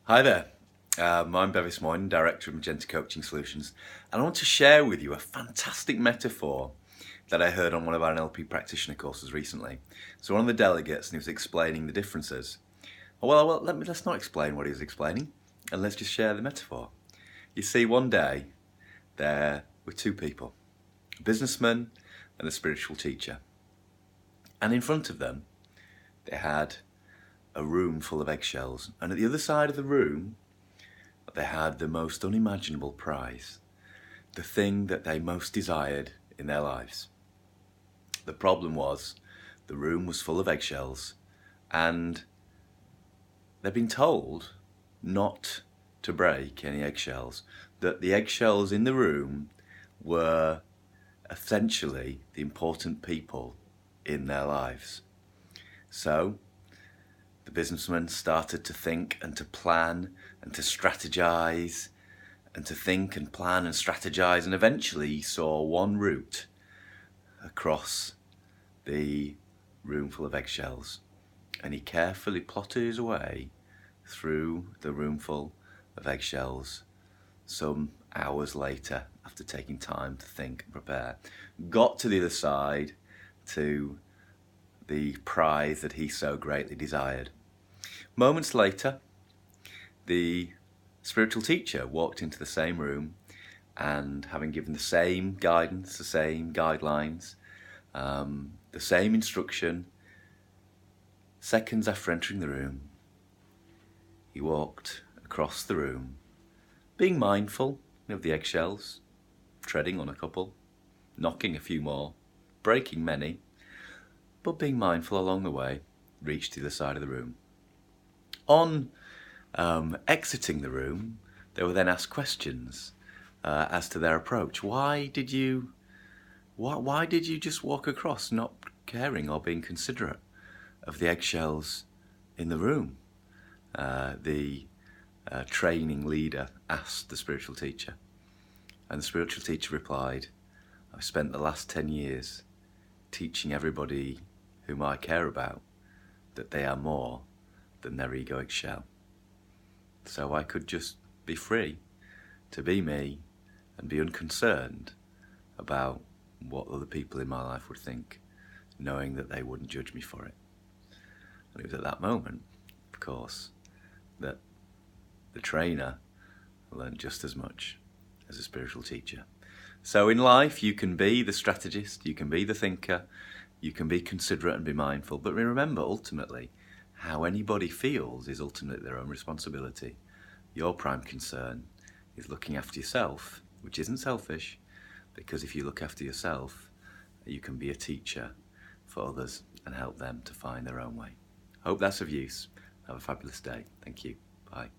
Hi there, I'm Bevis, Director of Magenta Coaching Solutions, and I want to share with you a fantastic metaphor that I heard on one of our NLP practitioner courses recently. So one of the delegates, and he was explaining the differences. Let's not explain what he was explaining, and let's just share the metaphor. You see, one day there were two people, a businessman and a spiritual teacher, and in front of them they had a room full of eggshells, and at the other side of the room they had the most unimaginable prize, the thing that they most desired in their lives. The problem was the room was full of eggshells, and they'd been told not to break any eggshells, that the eggshells in the room were essentially the important people in their lives. So the businessman started to think and to plan and to strategize and to think and plan and strategize, and eventually he saw one route across the room full of eggshells, and he carefully plotted his way through the room full of eggshells. Some hours later, after taking time to think and prepare, got to the other side, to the prize that he so greatly desired. Moments later, the spiritual teacher walked into the same room, and having given the same guidance, the same guidelines, the same instruction, seconds after entering the room, he walked across the room, being mindful of the eggshells, treading on a couple, knocking a few more, breaking many, but being mindful along the way, reached to the side of the room. On exiting the room, they were then asked questions as to their approach. Why did you just walk across, not caring or being considerate of the eggshells in the room? The training leader asked the spiritual teacher, and the spiritual teacher replied, "I've spent the last 10 years teaching everybody whom I care about that they are more than their egoic shell. So I could just be free to be me and be unconcerned about what other people in my life would think, knowing that they wouldn't judge me for it." And it was at that moment, of course, that the trainer learned just as much as a spiritual teacher. So in life, you can be the strategist, you can be the thinker, you can be considerate and be mindful, but remember, ultimately, how anybody feels is ultimately their own responsibility. Your prime concern is looking after yourself, which isn't selfish, because if you look after yourself, you can be a teacher for others and help them to find their own way. Hope that's of use. Have a fabulous day. Thank you. Bye.